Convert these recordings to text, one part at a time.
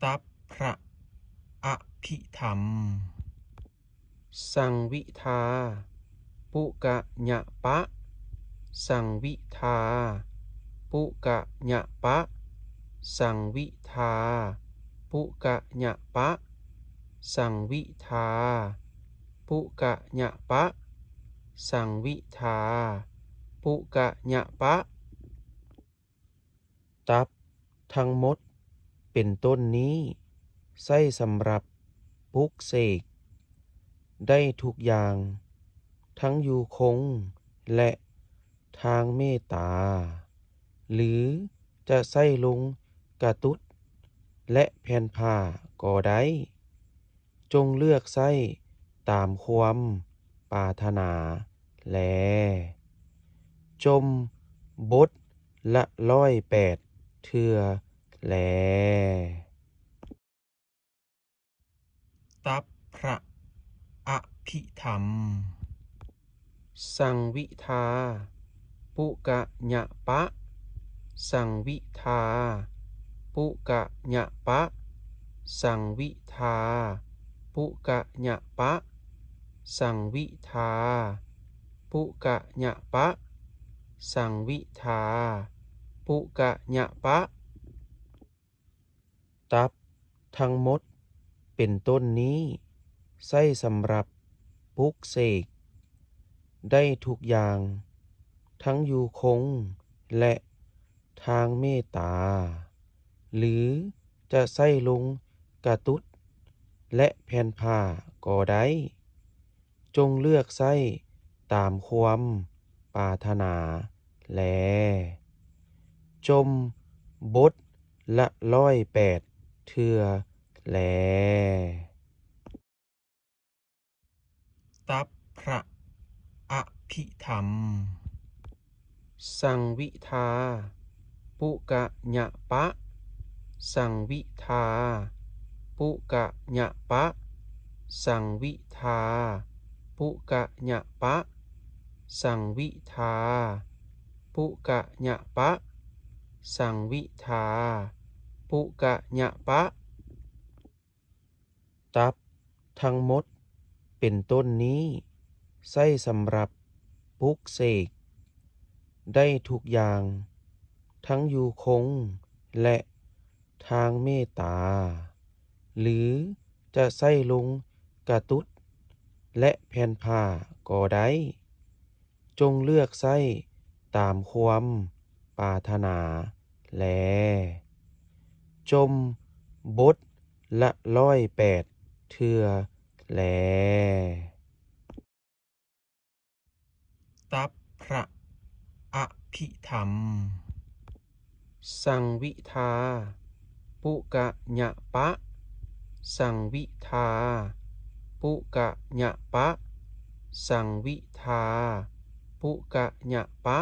ตัพพระอภิธรรมสังวิทาปุกะญะปะสังวิทาปุกะญะปะสังวิทาปุกะญะปะสังวิทาปุกะญะปะสังวิทาปุกะญะปะตัพทั้งหมดเป็นต้นนี้ใช้สำหรับปลุกเสกได้ทุกอย่างทั้งอยู่คงและทางเมตตาหรือจะใส่ลงกระตุดและแผ่นผ้าก็ได้จงเลือกใส่ตามความปรารถนาแลจมบทละ108 เทื่อแลตัพพระอภิธรรมสังวิทาปุกะญะปะสังวิทาปุกะญะปะสังวิทาปุกะญะปะสังวิทาปุกะญะปะสังวิทาปุกะญะปะตัพทั้งหมดเป็นต้นนี้ใช้สำหรับปลุกเสกได้ทุกอย่างทั้งอยู่คงและทางเมตตาหรือจะใส่ลงกระตุดและแผ่นผ้าก็ได้จงเลือกใส่ตามความปรารถนาแลจมบทละ108 เทื่อแลตัพพระอภิธรรมสังวิทาปุกะญะปะสังวิทาปุกะญะปะสังวิทาปุกะญะปะสังวิทาปุกะญะปะสังวิทาปุกะญะปะตัพทั้งหมดเป็นต้นนี้ใช้สำหรับปลุกเสกได้ทุกอย่างทั้งอยู่คงและทางเมตตาหรือจะใส่ลงกระตุดและแผ่นผ้าก็ได้จงเลือกใส่ตามความปรารถนาแลจมบทละ108 เทื่อแลตัพพระอภิธรรมสังวิทาปุกะญะปะสังวิทาปุกะญะปะสังวิทาปุกะญะปะ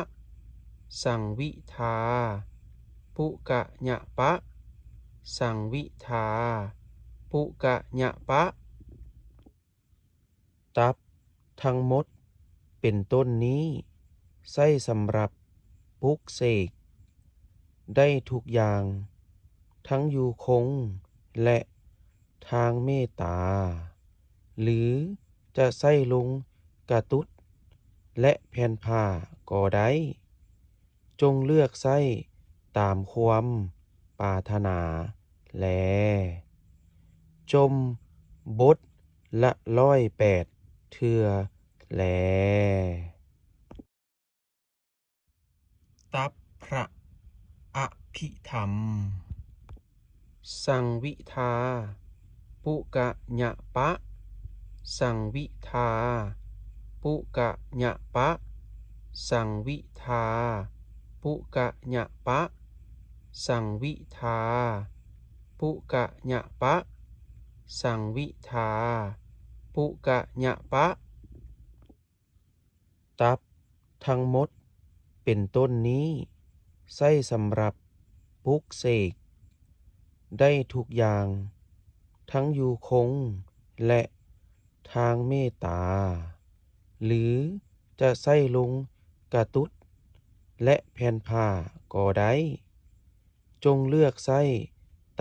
สังวิทาปุกะญะปะสังวิทาปุกะญะปะตัพทั้งหมดเป็นต้นนี้ใช้สำหรับปลุกเสกได้ทุกอย่างทั้งอยู่คงและทางเมตตาหรือจะใส่ลงกระตุดและแผ่นผ้าก็ได้จงเลือกใส่ตามความปรารถนาแลจมบทละ108 เทื่อแลตัพพระอภิธรรมสังวิทาปุกะญะปะสังวิทาปุกะญะปะสังวิทาปุกะญะปะสังวิทาปุกะญะปะสังวิทาปุกะญะปะตัพทั้งหมดเป็นต้นนี้ใช้สำหรับปลุกเสกได้ทุกอย่างทั้งอยู่คงและทางเมตตาหรือจะใส่ลงกระตุดและแผ่นผ้าก็ได้จงเลือกใส่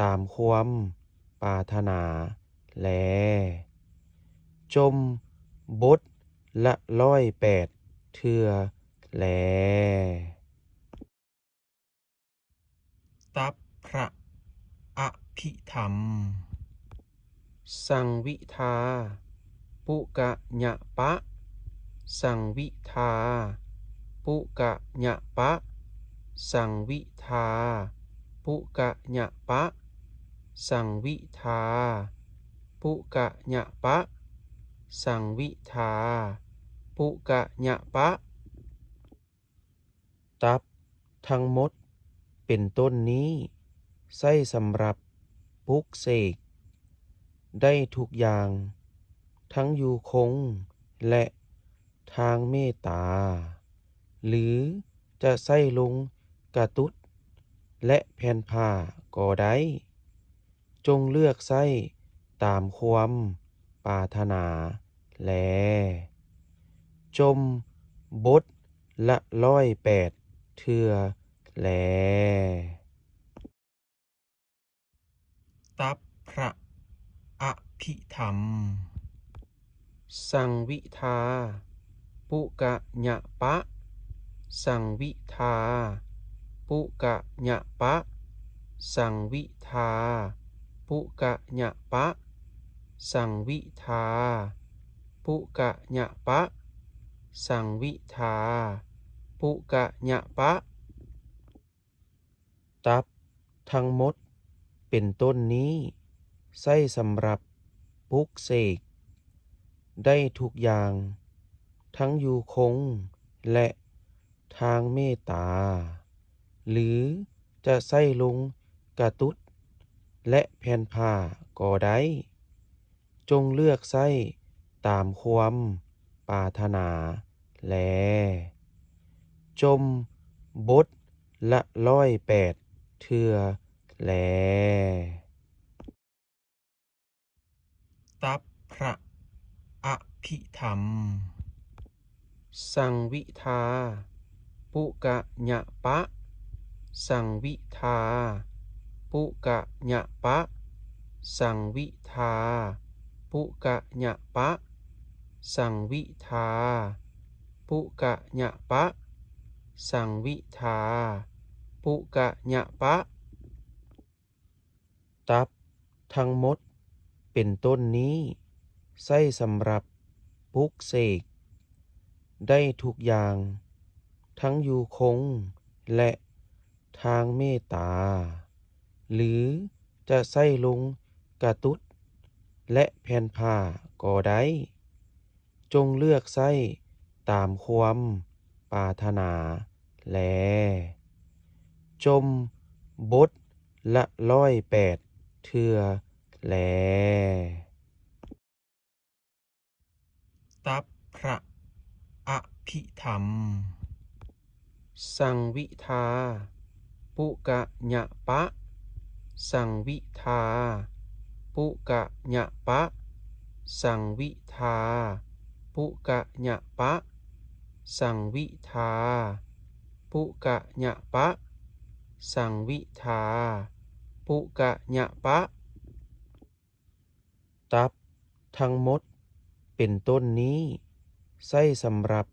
ตามความ ปรารถนาแลจมบทละ108 เทื่อแลตับพระอภิธรรมสังวิทาปุกะญะปะสังวิทาปุกะญะปะสังวิทาปุกะญะปะสังวิทาปุกะญะปะสังวิทาปุกะญะปะตับทั้งหมดเป็นต้นนี้ใช้สำหรับปลุกเสกได้ทุกอย่างทั้งอยู่คงและทางเมตตาหรือจะใส่ลงกระตุดและแผ่นผ้าก็ได้จงเลือกใส่ตามความปรารถนาแลจมบทละ108 เทื่อแลตับพระอภิธรรมสังวิทาปุกะญะปะสังวิทาปุกะญะปะสังวิทาปุกะญะปะสังวิทาปุกะญะปะสังวิทาปุกะญะปะตับทั้งหมดเป็นต้นนี้ใช้สำหรับปลุกเสกได้ทุกอย่างทั้งอยู่คงและทางเมตตาหรือจะใส่ลงกระตุดและแผ่นผ้าก็ได้จงเลือกใส่ตามความปรารถนาแลจมบทละ108 เทื่อแลตับพระอภิธรรมสังวิทาปุกะญะปะสังวิทาปุกะญะปะสังวิทาปุกะญะปะสังวิทาปุกะญะปะสังวิทาปุกะญะปะตับทั้งหมดเป็นต้นนี้ใช้สำหรับปลุกเสกได้ทุกอย่างทั้งอยู่คงและทางเมตตาหรือจะใส่ลงกระตุดและแผ่นผ้าก็ได้จงเลือกใส่ตามความปรารถนาแลจมบทละ108 เทื่อแลตับพระอภิธรรมสังวิทาปุกะญะปะสังวิทาปุกะญะปะสังวิทาปุกะญะปะสังวิทาปุกะญะปะสังวิทาปุกะญะปะตับทั้งหมดเป็นต้นนี้ใช้สำหรับ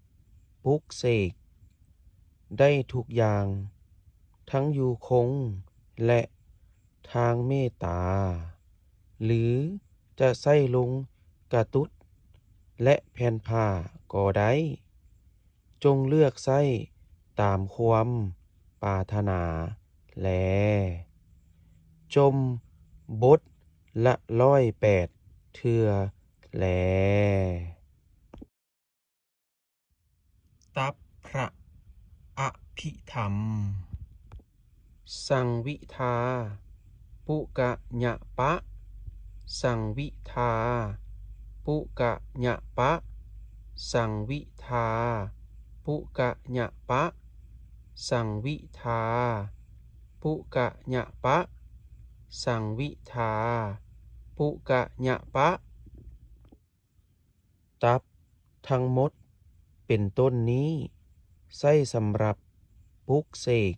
ปลุกเสกได้ทุกอย่างทั้งอยู่คงและทางเมตตาหรือจะใส่ลงกระตุดและแผ่นผ้าก็ได้จงเลือกใส่ตามความปรารถนาแลจมบทละ108 เทื่อแลตับพระอภิธรรมสังวิทาปุกะญะปะสังวิทาปุกะญะปะสังวิทาปุกะญะปะสังวิทาปุกะญะปะสังวิทาปุกะญะปะตับทั้งหมดเป็นต้นนี้ใช้สำหรับปลุกเสก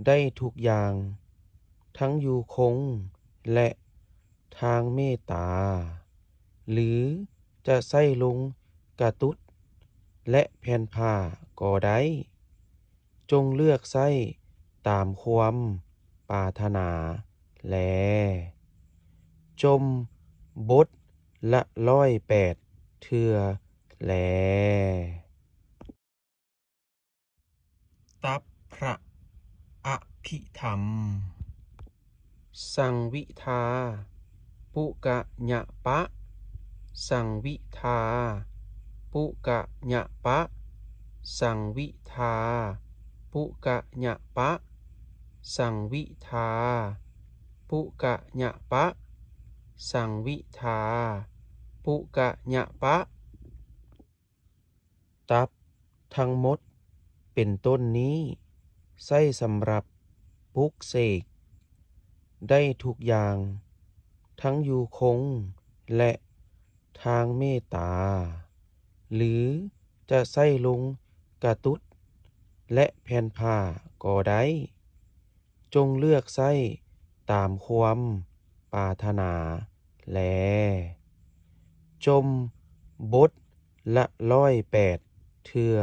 ได้ทุกอย่างทั้งอยู่คงและ ทางเมตตาหรือจะใส่ลงกระตุดและแผ่นผ้าก็ได้จงเลือกใส่ตามความปรารถนาแลจมบทละ108เทื่อแลตับพระอภิธรรมสังวิทาปุกะญะปะสังวิทาปุกะญะปะสังวิทาปุกะญะปะสังวิทาปุกะญะปะสังวิทาปุกะญะปะตับทั้งหมดเป็นต้นนี้ใช้สำหรับปลุกเสกได้ทุกอย่างทั้งอยู่คงและทางเมตตาหรือจะใส่ลงกระตุดและแผ่นผ้าก็ได้จงเลือกใส่ตามความปรารถนาแลจมบทละ108เทื่อ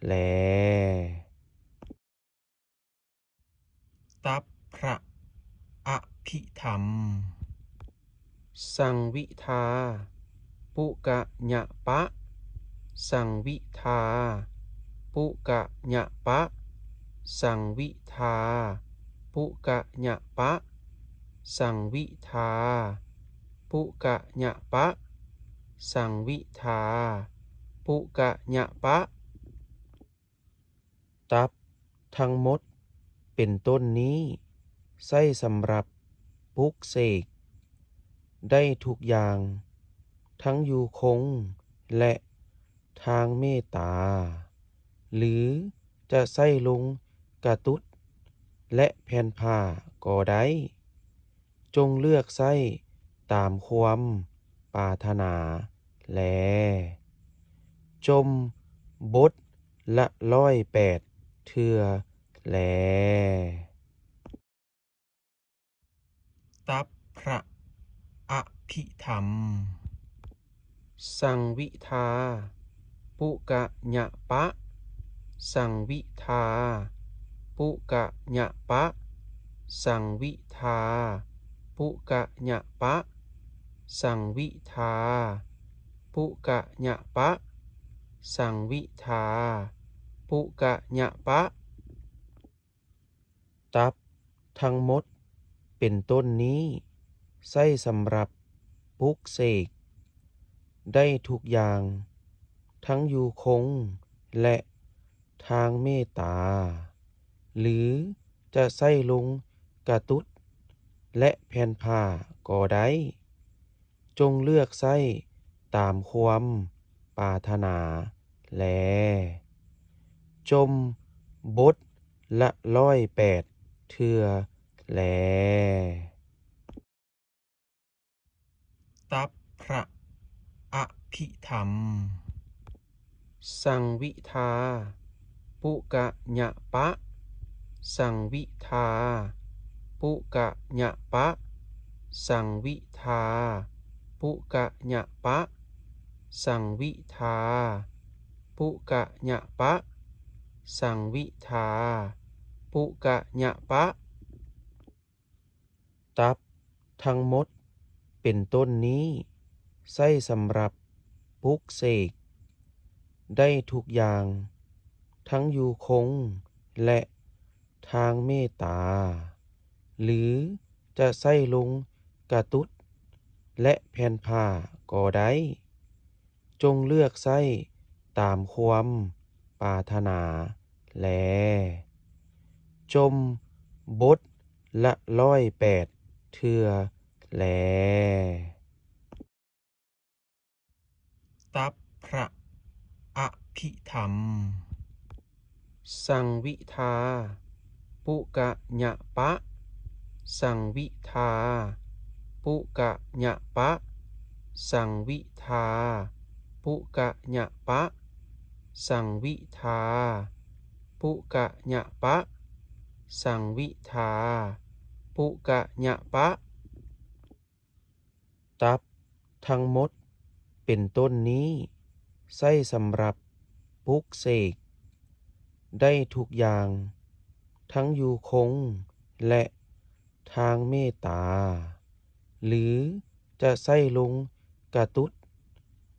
แลตับพระอภิธรรมสังวิทาปุกะญะปะสังวิทาปุกะญะปะสังวิทาปุกะญะปะสังวิทาปุกะญะปะสังวิทาปุกะญะปะตับทั้งหมดเป็นต้นนี้ใช้สำหรับปลุกเสกได้ทุกอย่างทั้งอยู่คงและทางเมตตาหรือจะใส่ลงกระตุดและแผ่นผ้าก็ได้จงเลือกใส่ตามความปรารถนาแลจมบทละ108เทื่อแลตับพระอภิธรรมสังวิทาปุกะญะปะสังวิทาปุกะญะปะสังวิทาปุกะญะปะสังวิทาปุกะญะปะสังวิทาปุกะญะปะตับทั้งหมดเป็นต้นนี้ใช้สำหรับปลุกเสกได้ทุกอย่างทั้งอยู่คงและทางเมตตาหรือจะใส่ลงกระตุดและแผ่นผ้าก็ได้จงเลือกใส่ตามความปรารถนาแลจมบทละ108เทื่อแลตับพระอภิธรรมสังวิทาปุกะญะปะสังวิทาปุกะญะปะสังวิทาปุกะญะปะสังวิทาปุกะญะปะสังวิทาปุกะญะปะตับทั้งหมดเป็นต้นนี้ใช้สำหรับปลุกเสกได้ทุกอย่างทั้งอยู่คงและทางเมตตาหรือจะใส่ลงกระตุดและแผ่นผ้าก็ได้จงเลือกใส่ตามความปรารถนาแลจมบทละ108เทื่อแลตับพระอภิธรรมสังวิทาปุกะญะปะสังวิทาปุกะญะปะสังวิทาปุกะญะปะสังวิทาปุกะญะปะสังวิทาปุกะญะปะ ตับทั้งหมดเป็นต้นนี้ใช้สำหรับปลุกเสกได้ทุกอย่างทั้งอยู่คงและทางเมตตาหรือจะใส่ลงกระตุด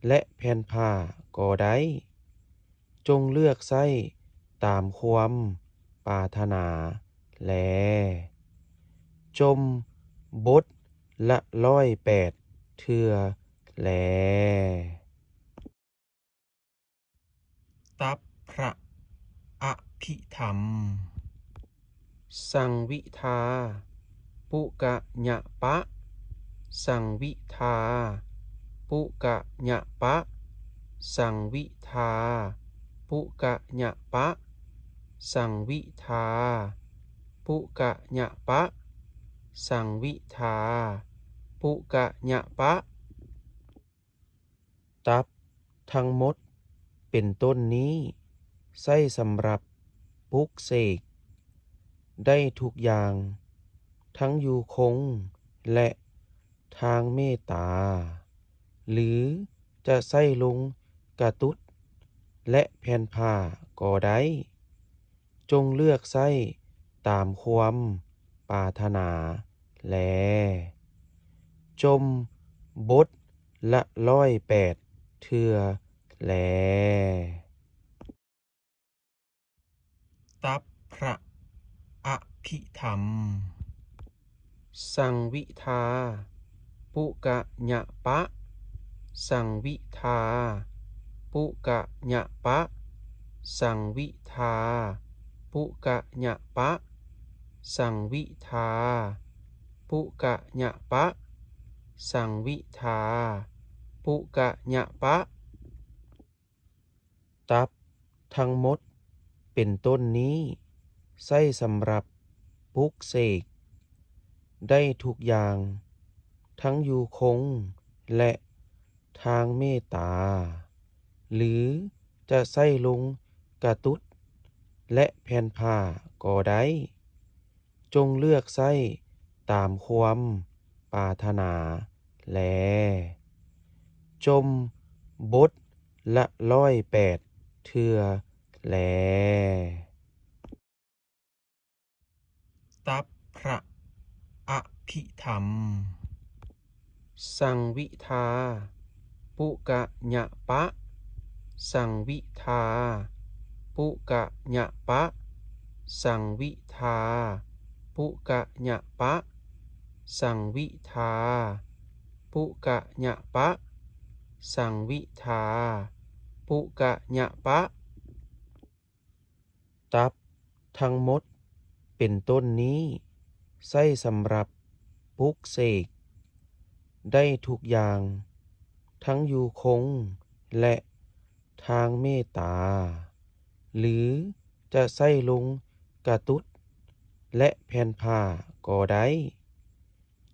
และแผ่นผ้าก็ได้จงเลือกใส่ตามความปรารถนาแลจมบทละ108เทื่อแลตับพระอภิธรรมสังวิทาปุกะญะปะสังวิทาปุกะญะปะสังวิทาปุกะญะปะสังวิทาปุกะญะปะสังวิทาปุกะญะปะตับทั้งหมดเป็นต้นนี้ใช้สำหรับปลุกเสกได้ทุกอย่างทั้งอยู่คงและทางเมตตาหรือจะใส่ลงกระตุดและแผ่นผ้าก็ได้จงเลือกใส่ตามความปรารถนาแลจมบทละ108เทื่อแลตับพระอภิธรรมสังวิทาปุกะญะปะสังวิทาปุกะญะปะสังวิทาปุกะญะปะสังวิทาปุกะญะปะสังวิทาปุกะญะปะตับทั้งหมดเป็นต้นนี้ใช้สำหรับปลุกเสกได้ทุกอย่างทั้งอยู่คงและทางเมตตาหรือจะใส่ลงกระตุดและแผ่นผ้าก็ได้จงเลือกใส่ตามความปรารถนาแลจมบทละ108เทื่อแลตับพระอภิธรรมสังวิทาปุกะญะปะสังวิทาปุกะญะปะสังวิทาปุกะญะปะสังวิทาปุกะญะปะสังวิทาปุกะญะปะตับทั้งหมดเป็นต้นนี้ใช้สำหรับปลุกเสกได้ทุกอย่างทั้งอยู่คงและทางเมตตาหรือจะใส่ลงกระตุดและแผ่นผ้าก็ได้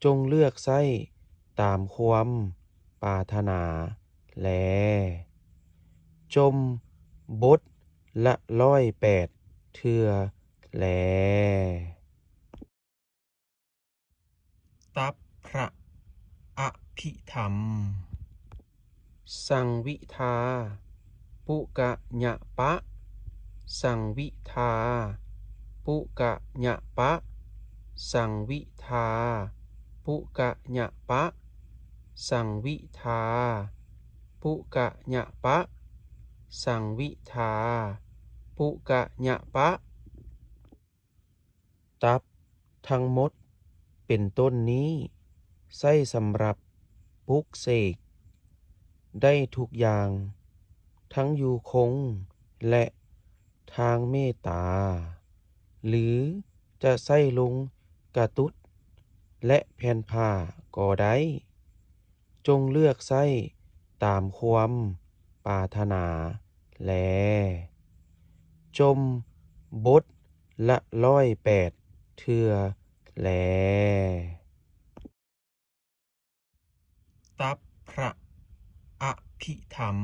จงเลือกใส่ตามความปรารถนาแลจมบทละ108เทื่อแลตับพระอภิธรรมสังวิทาปุกะญะปะสังวิทาปุกะญะปะสังวิทาปุกะญะปะสังวิทาปุกะญะปะสังวิทาปุกะญะปะตับทั้งหมดเป็นต้นนี้ใช้สำหรับปลุกเสกได้ทุกอย่างทั้งอยู่คงและทางเมตตาหรือจะใส่ลงกระตุดและแผ่นผ้าก็ได้จงเลือกใส่ตามความปรารถนาแลจมบทละ108เทื่อแลตับพระอภิธรรม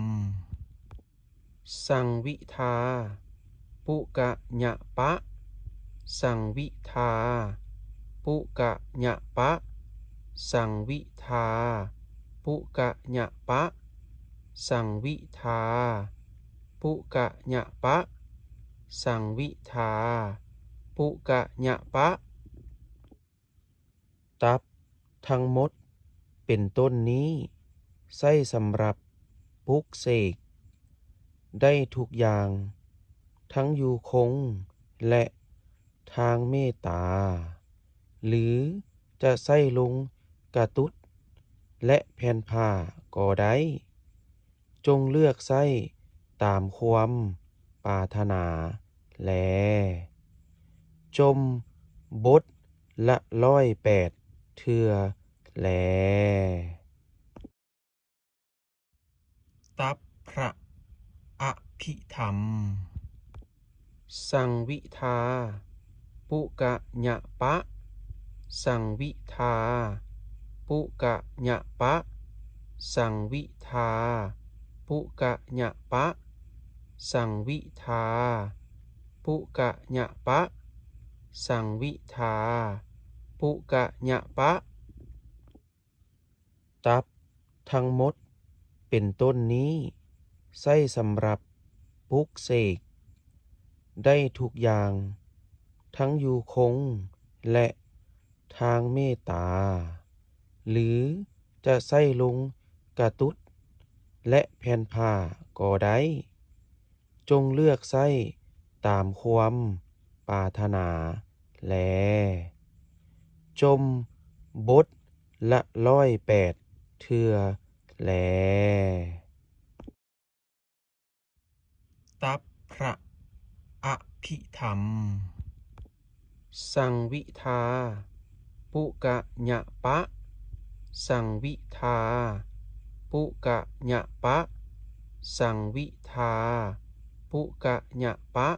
สังวิทาปุกะญะปะสังวิทาปุกะญะปะสังวิทา ปุกะญะปะสังวิทาปุกะญะปะสังวิทาปุกะญะปะตับทั้งหมดเป็นต้นนี้ใช้สำหรับปลุกเสกได้ทุกอย่างทั้งอยู่คงและทางเมตตาหรือจะใส่ลงกระตุดและแผ่นผ้าก็ได้จงเลือกใส่ตามความปรารถนาแลจมบทละ108 เทื่อแลตับพระอภิธรรมสังวิทาปุกะญะปะสังวิทาปุกะญะปะสังวิทาปุกะญะปะสังวิทาปุกะญะปะสังวิทาปุกะญะปะตับทั้งหมดเป็นต้นนี้ใช้สำหรับปลุกเสกได้ทุกอย่างทั้งอยู่คงและทางเมตตาหรือจะใส่ลงกระตุดและแผ่นผ้าก็ได้จงเลือกใส่ตามความปรารถนาแลจมบทละ108 เทื่อแลตับพระอภิธรรมสังวิทาปุกะญะปะสังวิทาปุกะญะปะสังวิทาปุกะญะปะ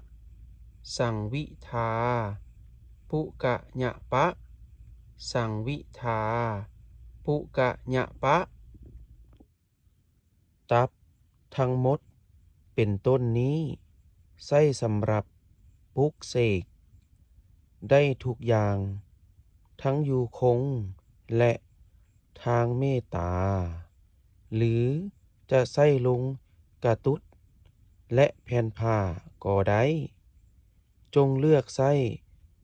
สังวิทาปุกะญะปะสังวิทาปุกะญะปะตับทั้งหมดเป็นต้นนี้ใช้สำหรับปลุกเสกได้ทุกอย่างทั้งอยู่คงและทางเมตตาหรือจะใส่ลงกระตุดและแผ่นผ้าก็ได้จงเลือกใส่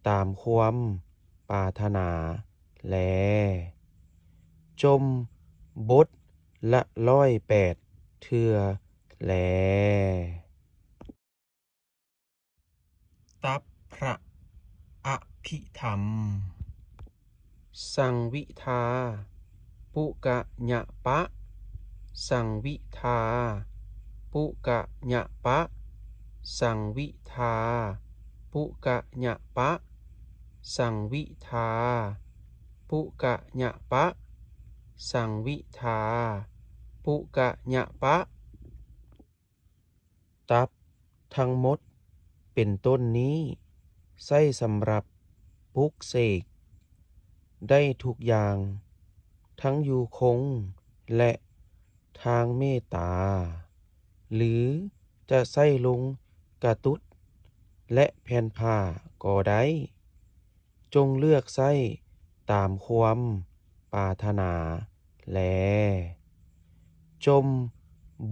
ตามความปรารถนาแลจมบทละ108 เทื่อแลตับพระอภิธรรมสังวิทาปุกะญะปะสังวิทาปุกะญะปะสังวิทาปุกะญะปะสังวิทาปุกะญะปะสังวิทาปุกะญะปะตับทั้งหมดเป็นต้นนี้ใช้สำหรับปลุกเสกได้ทุกอย่างทั้งอยู่คงและทางเมตตาหรือจะใส่ลงกระตุดและแผ่นผ้าก็ได้จงเลือกใส่ตามความปรารถนาแลจม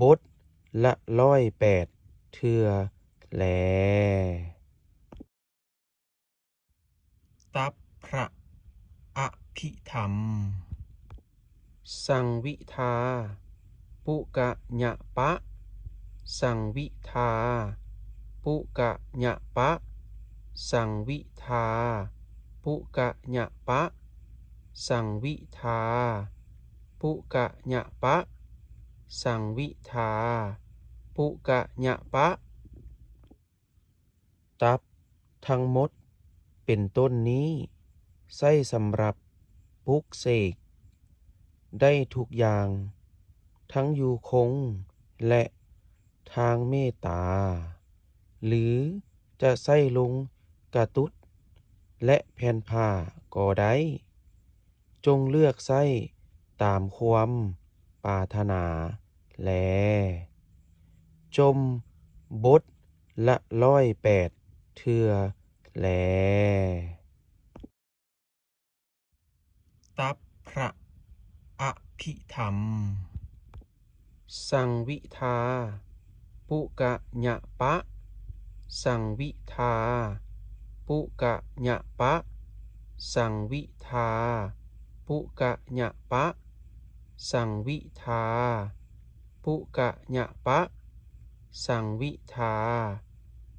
บทละ108 เทื่อแลตับพระอภิธรรมสังวิทาปุกะญะปะสังวิทาปุกะญะปะสังวิทาปุกะญะปะสังวิทาปุกะญะปะสังวิทาปุกะญะปะตับทั้งหมดเป็นต้นนี้ใช้สำหรับปลุกเสกได้ทุกอย่างทั้งอยู่คงและทางเมตตาหรือจะใส่ลงกระตุดและแผ่นผ้าก็ได้จงเลือกใส่ตามความปรารถนาแลจมบทละ108 เทื่อแลตับพระอ ภิธรรมสังวิทาปุกะญะปะสังวิทาปุกะญะปะสังวิทาปุกะญะปะสังวิทาปุกะญะปะสังวิทา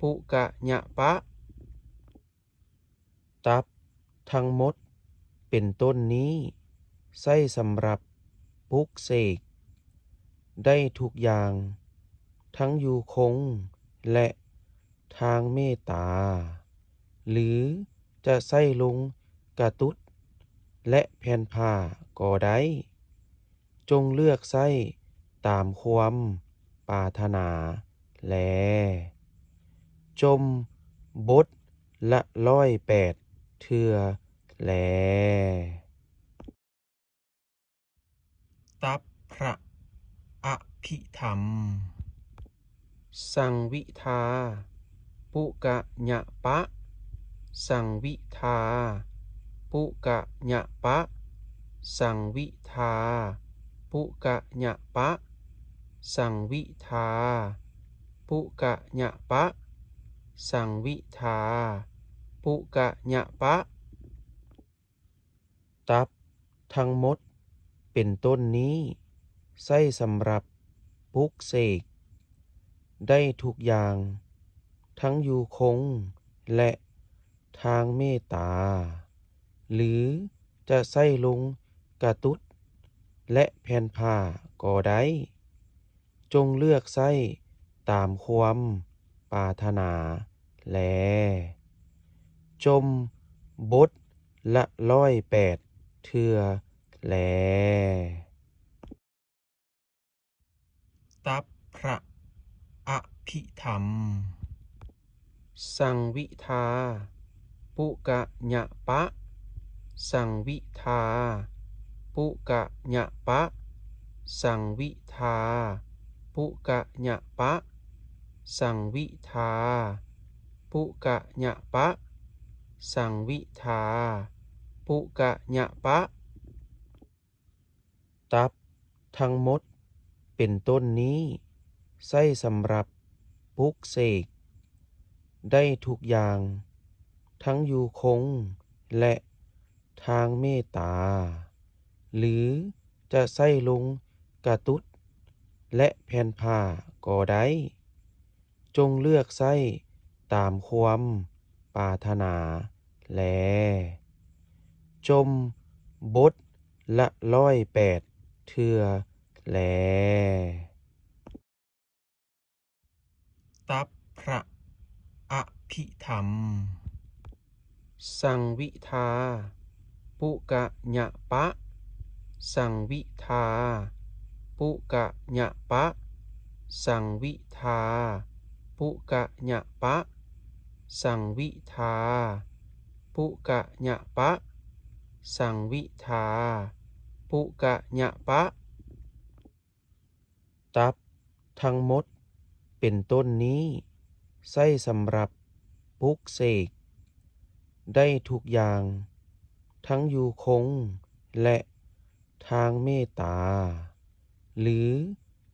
ปุกะญะปะตับทั้งหมดเป็นต้นนี้ใช้สำหรับปลุกเสกได้ทุกอย่างทั้งอยู่คงและทางเมตตาหรือจะใส่ลงกระตุดและแผ่นผ้าก็ได้จงเลือกใส่ตามความปรารถนาแลจมบทละ108 เทื่อแลตับพระอภิธรรมสังวิทาปุกะญะปะสังวิทาปุกะญะปะสังวิทาปุกะญะปะสังวิทาปุกะญะปะสังวิทาปุกะญะปะตับทั้งหมดเป็นต้นนี้ใช้สำหรับปลุกเสกได้ทุกอย่างทั้งอยู่คงและทางเมตตาหรือจะใส่ลงกระตุดและแผ่นผ้าก็ได้จงเลือกใส่ตามความปรารถนาแลจมบทละ108 เทื่อแลตับพระอภิธรรมสังวิทาปุกะญะปะสังวิทาปุกะญะปะสังวิทาปุกะญะปะสังวิทาปุกะญะปะสังวิทาปุกะญะปะตับทั้งหมดเป็นต้นนี้ใช้สำหรับปลุกเสกได้ทุกอย่างทั้งอยู่คงและทางเมตตาหรือจะใส่ลงกระตุดและแผ่นผ้าก็ได้จงเลือกใส่ตามความปรารถนาแลจมบทละ108 เทื่อแลตับพระอภิธรรมสังวิทาปุกะญะปะสังวิทาปุกะญะปะสังวิทาปุกะญะปะสังวิทาปุกะญะปะสังวิทาปุกะญะปะตับทั้งหมดเป็นต้นนี้ใช้สำหรับปลุกเสกได้ทุกอย่างทั้งอยู่คงและทางเมตตาหรือ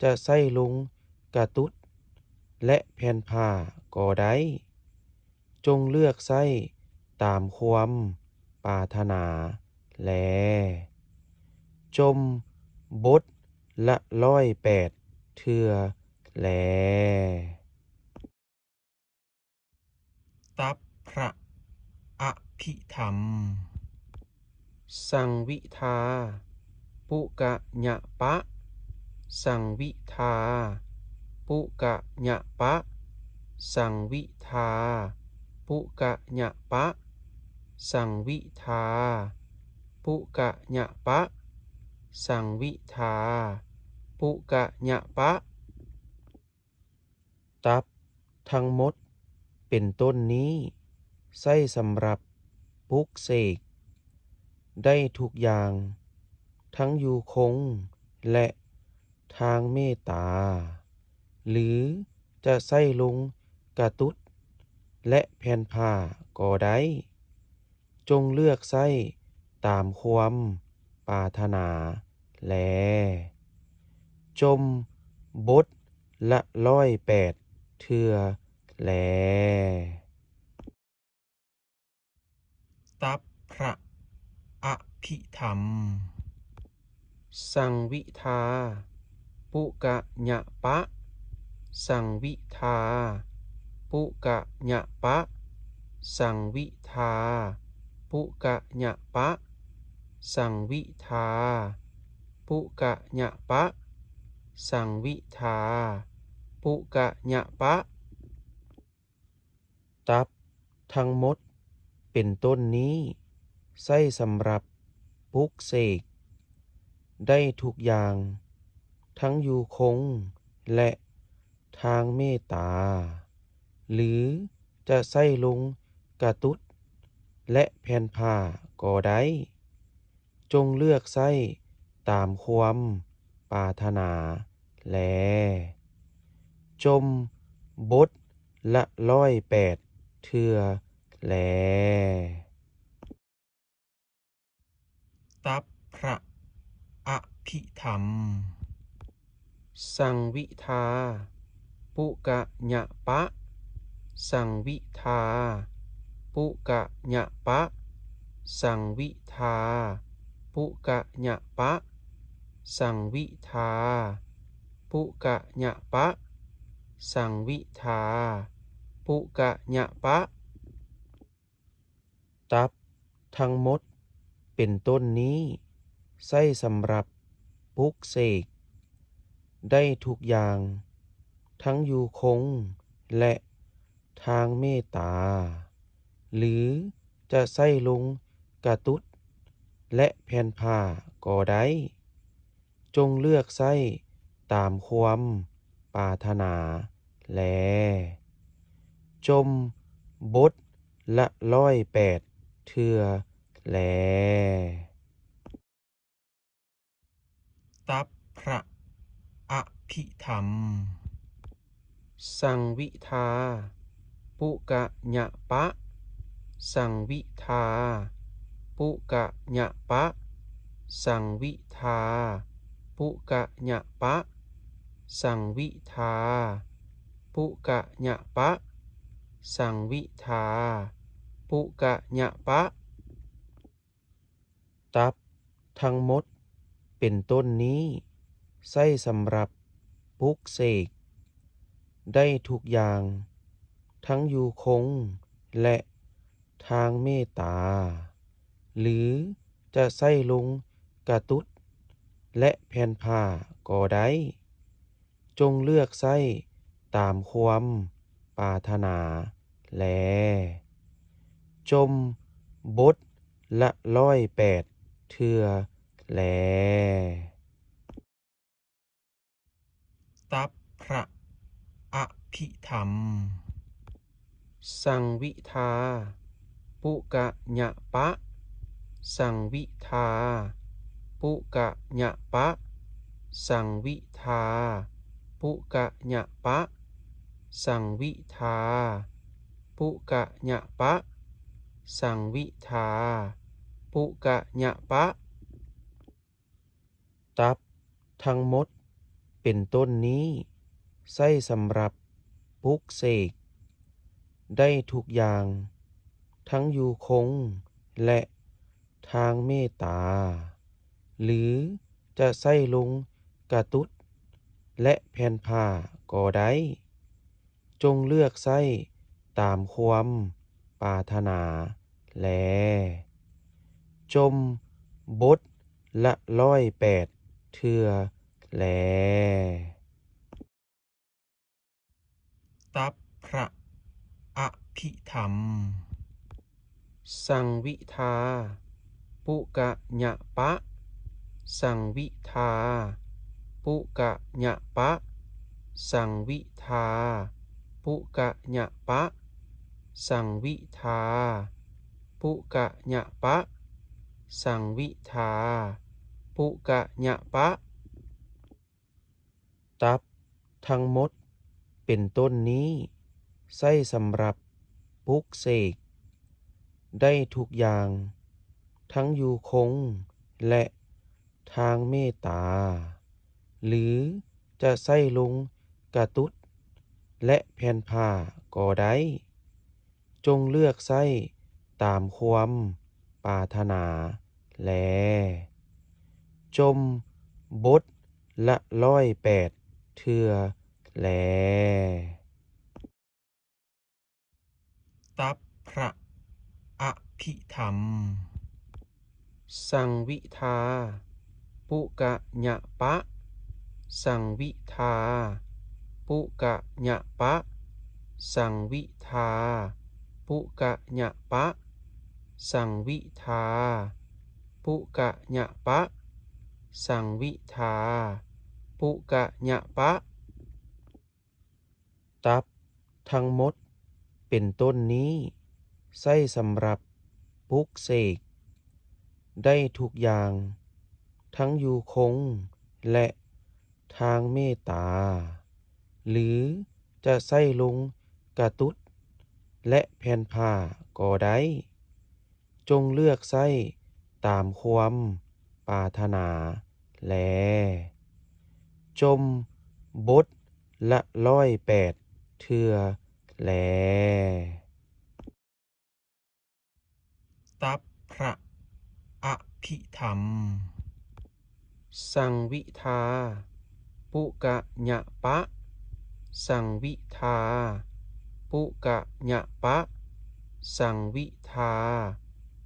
จะใส่ลงกระตุดและแผ่นผ้าก็ได้จงเลือกใส่ตามความปรารถนาแลจมบทละ108 เทื่อแลตับพระอภิธรรมสังวิทาปุกะญะปะสังวิทาปุกะญะปะสังวิทาปุกะญะปะสังวิทาปุกะญะปะสังวิทาปุกะญะปะตับทั้งหมดเป็นต้นนี้ใช้สำหรับปลุกเสกได้ทุกอย่างทั้งอยู่คงและทางเมตตาหรือจะใส่ลงกระตุดและแผ่นผ้าก็ได้จงเลือกใส่ตามความปรารถนา แลจมบทละ108 เทื่อแลตับพระอภิธรรมสังวิทาปุกะญะปะสังวิทาปุกะญะปะสังวิทาปุกะญะปะสังวิทาปุกะญะปะสังวิทาปุกะญะปะตับทั้งหมดเป็นต้นนี้ใช้สำหรับปลุกเสกได้ทุกอย่างทั้งอยู่คงและทางเมตตาหรือจะใส่ลงกระตุดและแผ่นผ้าก็ได้จงเลือกใส่ตามความปรารถนาแลจมบทละ108 เทื่อแลตับพระอภิธรรมสังวิทาปุกะญะปะสังวิทาปุกะญะปะสังวิทาปุกะญะปะสังวิทาปุกะญะปะสังวิทาปุกะญะปะตับทั้งหมดเป็นต้นนี้ใช้สำหรับปลุกเสกได้ทุกอย่างทั้งอยู่คงและทางเมตตาหรือจะใส่ลงกระตุดและแผ่นผ้าก็ได้จงเลือกใส่ตามความปรารถนาแลจมบทละ108 เทื่อแลตับพระอภิธรรมสังวิทาปุกะญะปะสังวิทาปุกะญะปะสังวิทาปุกะญะปะสังวิทาปุกะญะปะสังวิทาปุกะญะปะตับทั้งหมดเป็นต้นนี้ใช้สำหรับปลุกเสกได้ทุกอย่างทั้งอยู่คงและทางเมตตาหรือจะใส่ลงกระตุดและแผ่นผ้าก็ได้จงเลือกใส่ตามความปรารถนาแลจมบทละ108 เทื่อแลตับพระอภิธรรมสังวิทาปุกะญะปะสังวิทาปุกะญะปะสังวิทาปุกะญะปะสังวิทาปุกะญะปะสังวิทาปุกะญะปะตับทั้งหมดเป็นต้นนี้ใช้สำหรับปลุกเสกได้ทุกอย่างทั้งอยู่คงและทางเมตตาหรือจะใส่ลงกระตุดและแผ่นผ้าก็ได้จงเลือกใส่ตามความปรารถนาแลจมบทละ108 เทื่อแลตับพระอภิธรรมสังวิทาปุกะญะปะสังวิทาปุกะญะปะสังวิทาปุกะญะปะสังวิทาปุกะญะปะสังวิทาปุกะญะปะตับทั้งหมดเป็นต้นนี้ใช้สำหรับปลุกเสกได้ทุกอย่างทั้งอยู่คงและ ทางเมตตาหรือจะใส่ลงกระตุดและแผ่นผ้าก็ได้จงเลือกใส่ตามความปรารถนาแลจมบทละ108เทื่อแลตับพระอภิธรรมสังวิทาปุกะญะปะสังวิทาปุกะญะปะสังวิทาปุกะญะปะสังวิทาปุกะญะปะสังวิทาปุกะญะปะตับทั้งหมดเป็นต้นนี้ใช้สำหรับปลุกเสกได้ทุกอย่างทั้งอยู่คงและทางเมตตาหรือจะใส่ลงกระตุดและแผ่นผ้าก็ได้จงเลือกใส่ตามความปรารถนาแลจมบทละ108เทื่อแลตับพระอภิธรรมสังวิทาปุกะญะปะสังวิทาปุกะญะปะสังวิทา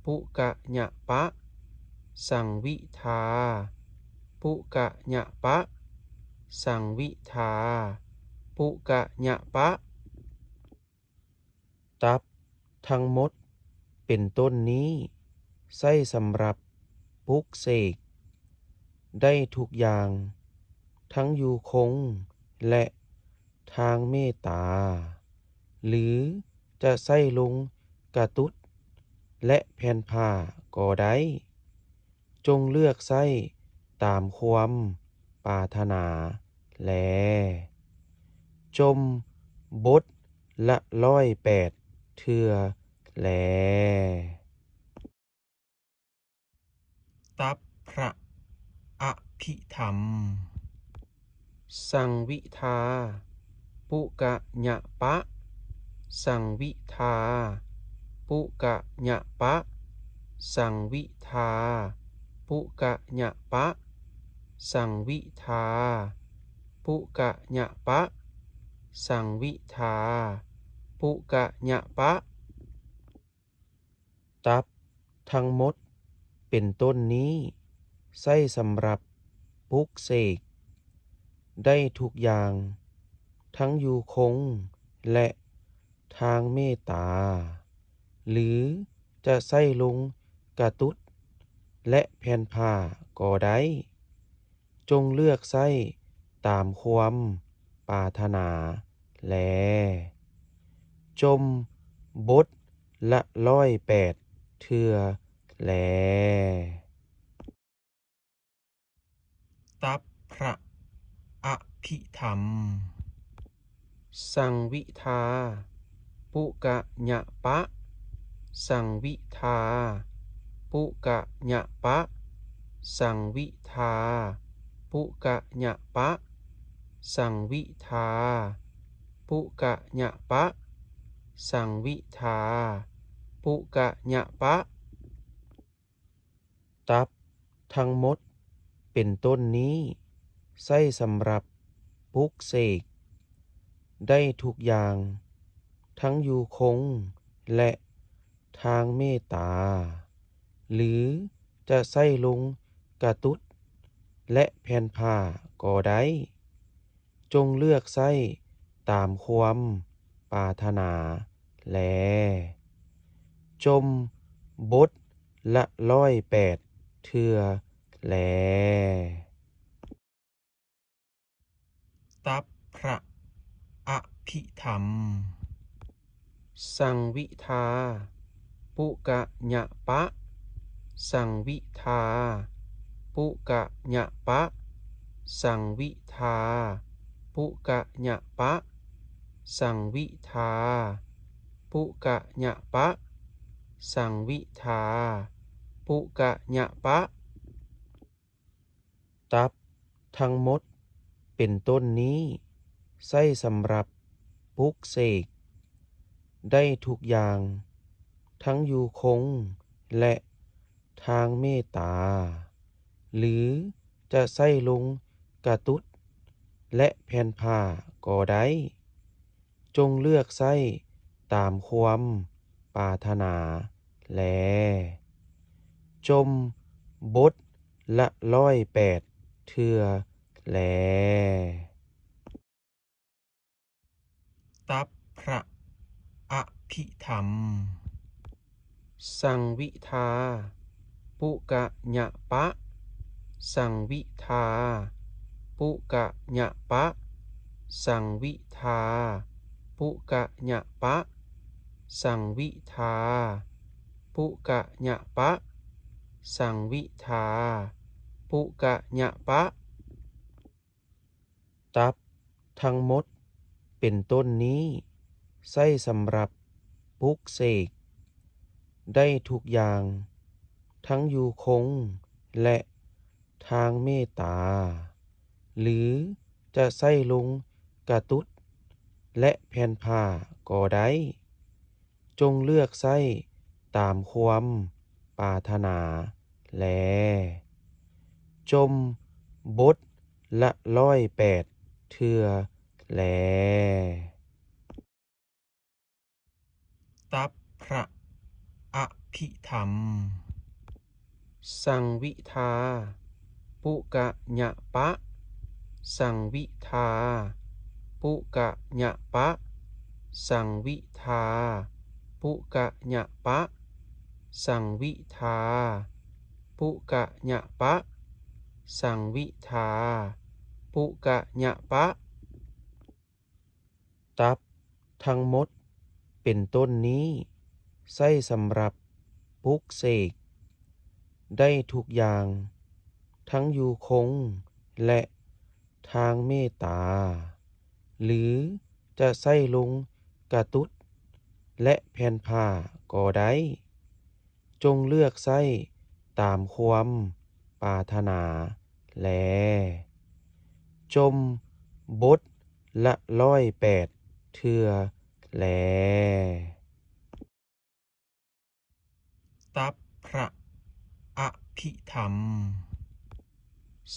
ปุกะญะปะสังวิทาปุกะญะปะสังวิทาปุกะญะปะตับทั้งหมดเป็นต้นนี้ใช้สำหรับปลุกเสกได้ทุกอย่างทั้งอยู่คงและทางเมตตาหรือจะใส่ลงกระตุดและแผ่นผ้าก็ได้จงเลือกใส่ตามความปรารถนาแลจมบทละ108เทื่อแลตับพระอภิธรรมสังวิทาปุกะญะปะสังวิทาปุกะญะปะสังวิทาปุกะญะปะสังวิทาปุกะญะปะสังวิทาปุกะญะปะตับทั้งหมดเป็นต้นนี้ใช้สำหรับปลุกเสกได้ทุกอย่างทั้งอยู่คงและทางเมตตาหรือจะใส่ลงกระตุดและแผ่นผ้าก็ได้จงเลือกใส่ตามความปรารถนาแลจมบทละ108เทื่อแลตับพระอภิธรรมสังวิทาปุกะญะปะสังวิทาปุกะญะปะสังวิทาปุกะญะปะสังวิทาปุกะญะปะสังวิทาปุกะญะปะตับทั้งหมดเป็นต้นนี้ใช้สำหรับปลุกเสกได้ทุกอย่างทั้งอยู่คงและทางเมตตาหรือจะใส่ลงกระตุดและแผ่นผ้าก็ได้จงเลือกใส่ตามความปรารถนาแลจมบทละ108เทื่อแลตับพระอภิธรรมสังวิทาปุกะญะปะสังวิทาปุกะญะปะสังวิทาปุกะญะปะสังวิทาปุกะญะปะสังวิทาปุกะญะปะ ตับทั้งหมดเป็นต้นนี้ใช้สำหรับปลุกเสกได้ทุกอย่างทั้งอยู่คงและทางเมตตาหรือจะใส่ลงกระตุดและแผ่นผ้าก็ได้จงเลือกใส่ตามความปรารถนาแลจมบทละ108เทื่อแลตับพระอภิธรรมสังวิทาปุกะญะปะสังวิทาปุกะญะปะสังวิทาปุกะญะปะสังวิทาปุกะญะปะสังวิทาปุกะญะปะตับทั้งหมดเป็นต้นนี้ใช้สำหรับปลุกเสกได้ทุกอย่างทั้งอยู่คงและทางเมตตาหรือจะใส่ลงกระตุดและแผ่นผ้าก็ได้จงเลือกใส่ตามความปรารถนาแลจมบทละ108เทื่อแลตับพระอภิธรรมสังวิทาปุกะญะปะสังวิทาปุกะญะปะสังวิทาปุกะญะปะสังวิทาปุกะญะปะสังวิทาปุกะญะปะตับทั้งหมดเป็นต้นนี้ใช้สำหรับปลุกเสกได้ทุกอย่างทั้งอยู่คงและทางเมตตาหรือจะใส่ลงกระตุดและแผ่นผ้าก็ได้จงเลือกใส่ตามความปรารถนาแลจมบทละ108เทื่อแลตับพระอภิธรรม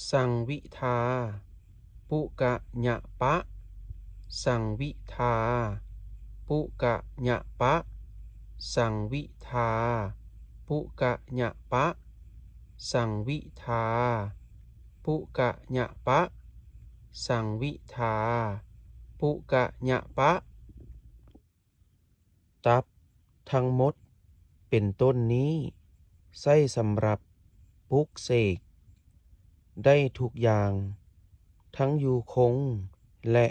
สังวิทาปุกะญะปะสังวิทาปุกะญะปะสังวิทาปุกะญะปะสังวิทาปุกะญะปะสังวิทาปุกะญะปะตับทั้งหมดเป็นต้นนี้ใช้สำหรับปลุกเสกได้ทุกอย่างทั้งอยู่คงและ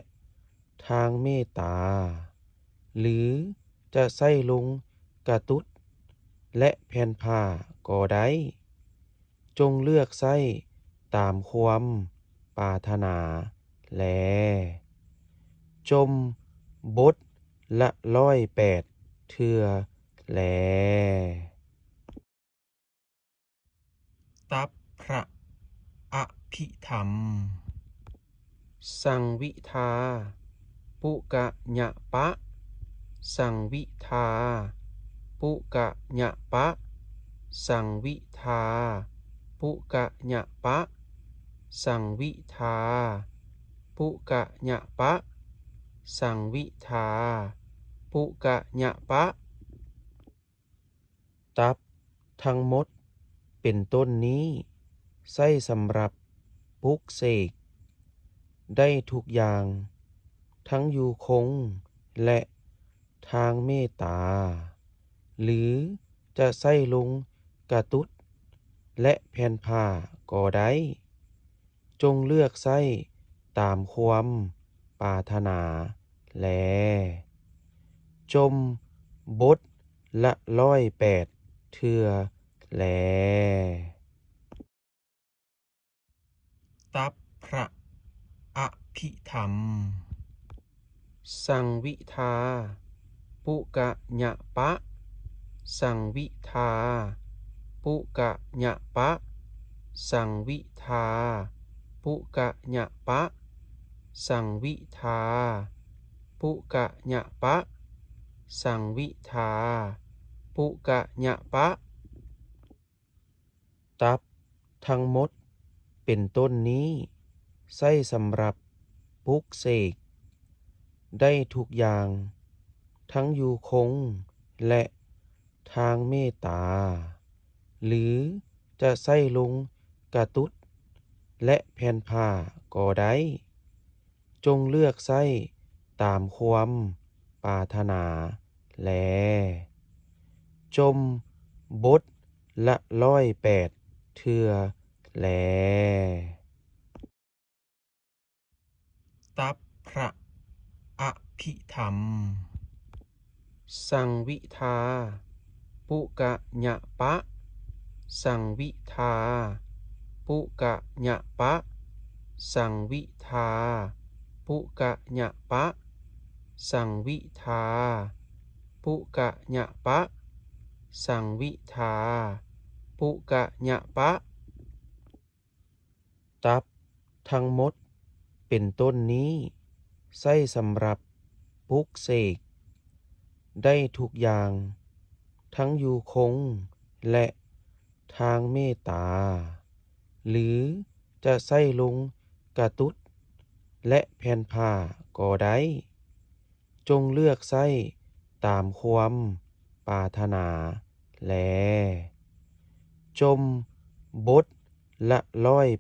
ทางเมตตาหรือจะใส่ลงกระตุดและแผ่นผ้าก็ได้จงเลือกใส่ตามความปรารถนาแลจมบทละ108เทื่อแลตับพระอภิธรรมสังวิทาปุกะญะปะสังวิทาปุกะญะปะสังวิทาปุกะญะปะสังวิทาปุกะญะปะสังวิทาปุกะญะปะตับทั้งหมดเป็นต้นนี้ใช้สำหรับปลุกเสกได้ทุกอย่างทั้งอยู่คงและทางเมตตาหรือจะใส่ลงกระตุดและแผ่นผ้าก็ได้จงเลือกใส่ตามความปรารถนาแลจมบทละ108เทื่อแลตับพระอภิธรรมสังวิทาปุกะญะปะสังวิทาปุกะญะปะสังวิทา ปุกะญะปะสังวิทาปุกะญะปะสังวิทาปุกะญะปะตับทั้งหมดเป็นต้นนี้ใช้สำหรับปลุกเสกได้ทุกอย่างทั้งอยู่คงและทางเมตตาหรือจะใส่ลงกระตุดและแผ่นผ้าก็ได้จงเลือกใส่ตามความปรารถนาแลจมบทละ108 เทื่อแลตับพระอภิธรรมสังวิทาปุกะญะปะสังวิทาปุกะญะปะสังวิทาปุกะญะปะสังวิทาปุกะญะปะสังวิทาปุกะญะปะตับทั้งหมดเป็นต้นนี้ใช้สำหรับปลุกเสกได้ทุกอย่างทั้งอยู่คงและทางเมตตาหรือจะใส่ลงกระตุดและแผ่นผ้าก็ได้จงเลือกใส่ตามความปรารถนาแลจมบทละ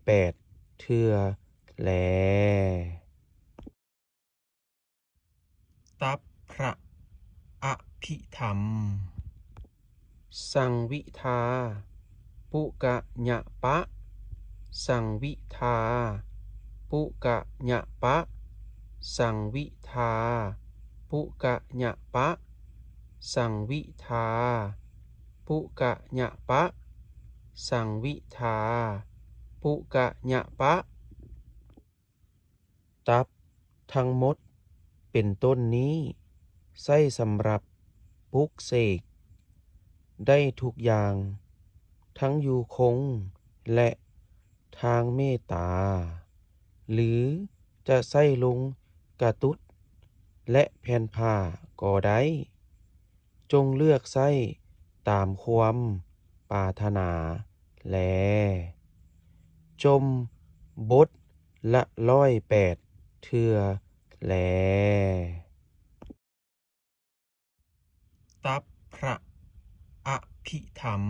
108 เทื่อแลตับพระอภิธรรมสังวิทาปุกะญะปะสังวิทาปุกะญะปะสังวิทาปุกะญะปะสังวิทาปุกะญะปะสังวิทาปุกะญะปะตับทั้งหมดเป็นต้นนี้ใช้สำหรับปลุกเสกได้ทุกอย่างทั้งอยู่คงและทางเมตตาหรือจะใส่ลงกระตุดและแผ่นผ้าก็ได้จงเลือกใส่ตามความปรารถนาแลจมบทละ108 เทื่อแลตับพระอภิธรรม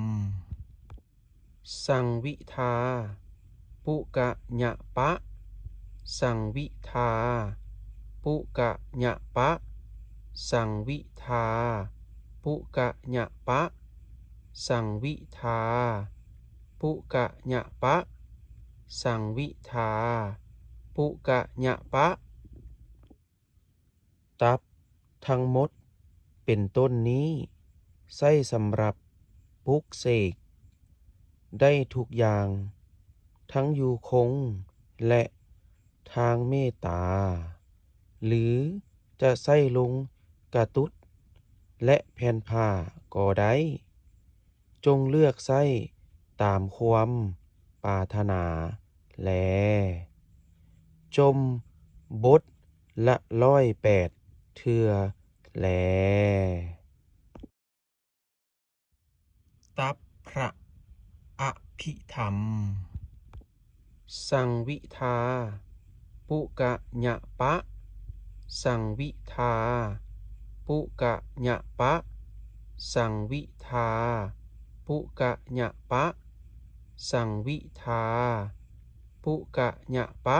สังวิทาปุกะญะปะสังวิทาปุกะญะปะสังวิทาปุกะญะปะสังวิทาปุกะญะปะสังวิทาปุกะญะปะตับทั้งหมดเป็นต้นนี้ใช้สำหรับปลุกเสกได้ทุกอย่างทั้งอยู่คงและทางเมตตาหรือจะใส่ลงกระตุดและแผ่นผ้าก็ได้จงเลือกใส่ตามความปรารถนาแลจมบทละ108 เทื่อแลตับพระอภิธรรมสังวิทาปุกะญะปะสังวิทาปุกะญะปะสังวิทาปุกะญะปะสังวิทาปุกะญะปะ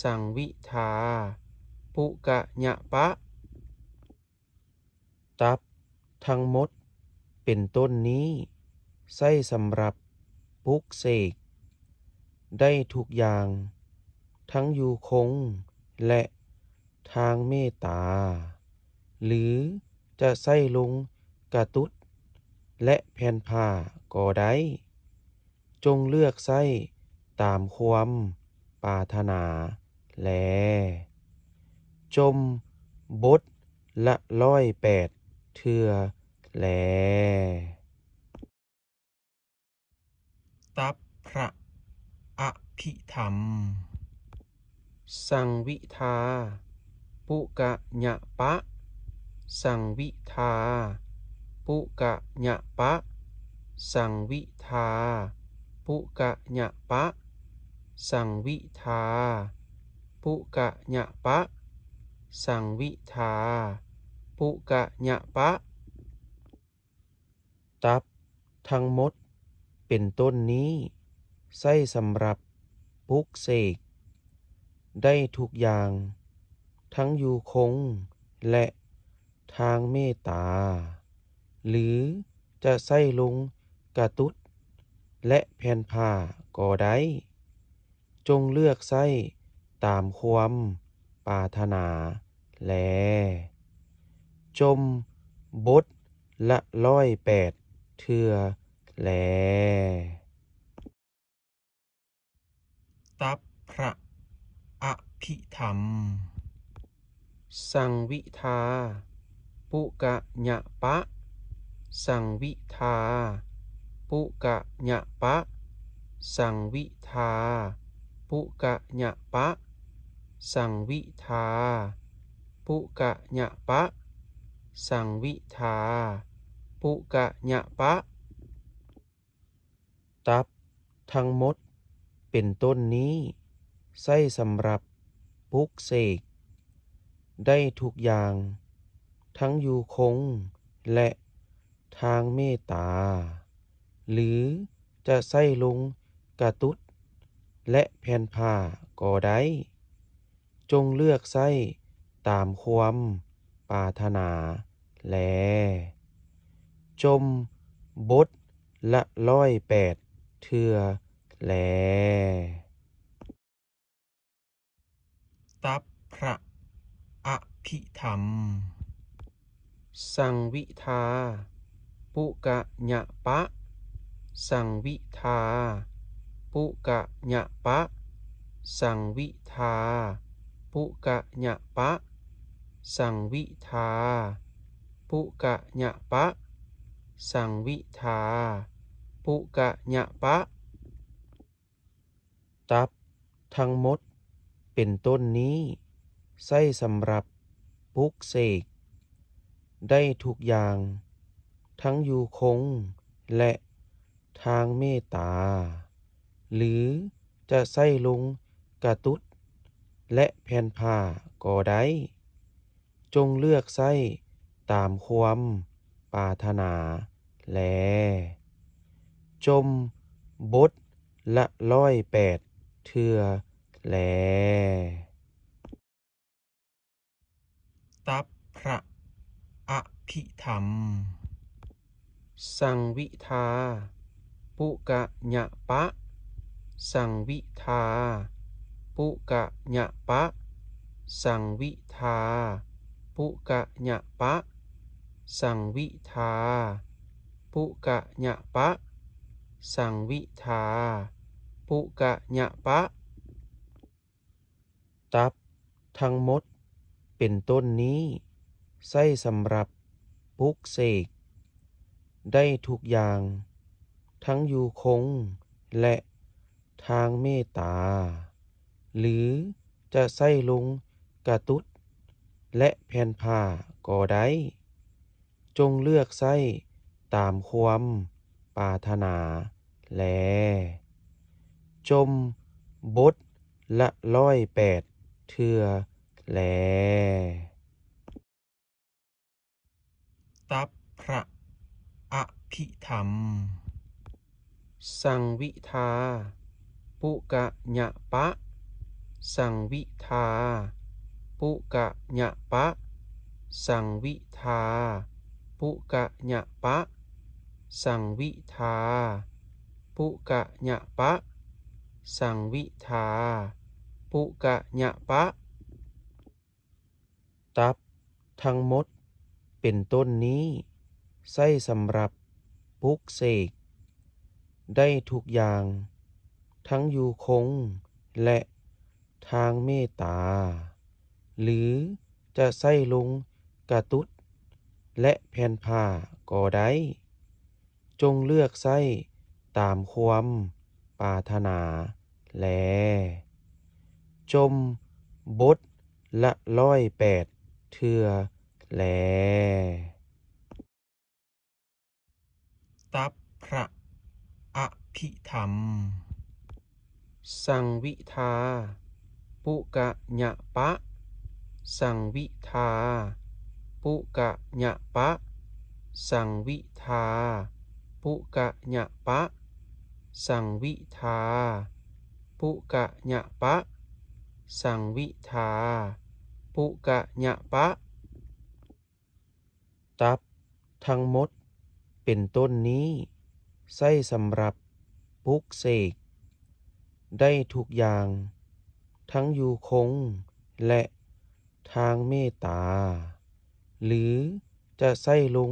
สังวิทาปุกะญะปะตับทั้งหมดเป็นต้นนี้ใช้สำหรับปลุกเสกได้ทุกอย่างทั้งอยู่คงและทางเมตตาหรือจะใส่ลงกระตุดและแผ่นผ้าก็ได้จงเลือกใส่ตามความปรารถนาแลจมบทละ108 เทื่อแลตับพระอ ภิธรรมสังวิทาปุกะญะปะสังวิทาปุกะญะปะสังวิทาปุกะญะปะสังวิทาปุกะญะปะสังวิทาปุกะญะปะตับทั้งหมดเป็นต้นนี้ใช้สำหรับปลุกเสกได้ทุกอย่างทั้งอยู่คงและทางเมตตาหรือจะใส่ลงกระตุดและแผ่นผ้าก็ได้จงเลือกใส่ตามความปรารถนาแลจมบทละ108 เทื่อแลตับพระอภิธรรมสังวิทาปุกะญะปะสังวิทาปุกะญะปะสังวิทาปุกะญะปะสังวิทาปุกะญะปะสังวิทาปุกะญะปะตับทั้งหมดเป็นต้นนี้ใช้สำหรับปลุกเสกได้ทุกอย่างทั้งอยู่คงและทางเมตตาหรือจะใส่ลงกระตุดและแผ่นผ้าก็ได้จงเลือกใส่ตามความปรารถนาแลจมบทละ108 เทื่อแลตับพระอภิธรรมสังวิทาปุกะญะปะสังวิทาปุกะญะปะสังวิทาปุกะญะปะสังวิทาปุกะญะปะสังวิทาปุกะญะปะตับทั้งหมดเป็นต้นนี้ใช้สำหรับปลุกเสกได้ทุกอย่างทั้งอยู่คงและทางเมตตาหรือจะใส่ลงกระตุดและแผ่นผ้าก็ได้จงเลือกใส่ตามความปรารถนาแลจมบทละ108 เทื่อแลตับพระอภิธรรมสังวิทาปุกะญะปะสังวิทาปุกะญะปะสังวิทาปุกะญะปะสังวิทาปุกะญะปะสังวิทาปุกะญะปะตับทั้งหมดเป็นต้นนี้ใช้สำหรับปลุกเสกได้ทุกอย่างทั้งอยู่คงและทางเมตตาหรือจะใส่ลงกระตุดและแผ่นผ้าก็ได้จงเลือกใส่ตามความปรารถนาแลจมบทละ108 เทื่อแลตับพระอภิธรรมสังวิทาปุกะญะปะสังวิทาปุกะญะปะสังวิทาปุกะญะปะสังวิทาปุกะญะปะสังวิทาปุกะญะปะตับทั้งหมดเป็นต้นนี้ใช้สำหรับปลุกเสกได้ทุกอย่างทั้งอยู่คงและทางเมตตาหรือจะใส่ลงกระตุดและแผ่นผ้าก็ได้จงเลือกใส่ตามความปรารถนา แลจมบทละ108 เทื่อแลตับพระอภิธรรมสังวิทาปุกะญะปะสังวิทาปุกะญะปะสังวิทาปุกะญะปะสังวิทาปุกะญะปะสังวิทาปุกะญะปะตับทั้งหมดเป็นต้นนี้ใช้สำหรับปลุกเสกได้ทุกอย่างทั้งอยู่คงและทางเมตตาหรือจะใส่ลง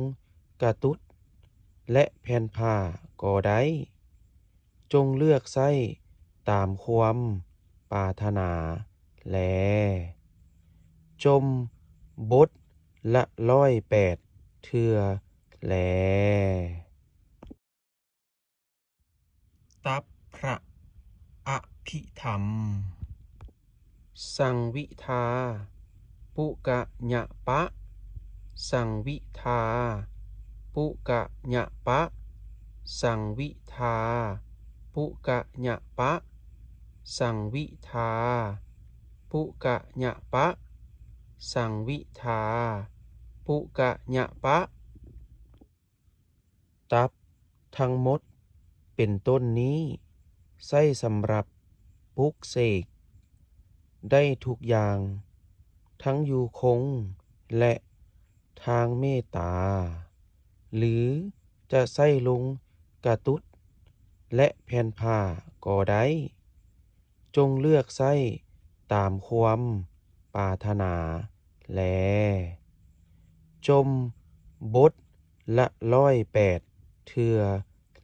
กระตุดและแผ่นผ้าก็ได้จงเลือกใส่ตามความปรารถนาแลจมบทละ108 เทื่อแลตับพระอภิธรรมสังวิทาปุกะญะปะสังวิทาปุกะญะปะสังวิทาปุกะญะปะสังวิทาปุกะญะปะสังวิทาปุกะญะปะตับทั้งหมดเป็นต้นนี้ใช้สำหรับปลุกเสกได้ทุกอย่างทั้งอยู่คงและทางเมตตาหรือจะใส่ลงกระตุดและแผ่นผ้าก็ได้จงเลือกใส่ตามความปรารถนาแลจมบทละ108 เทื่อ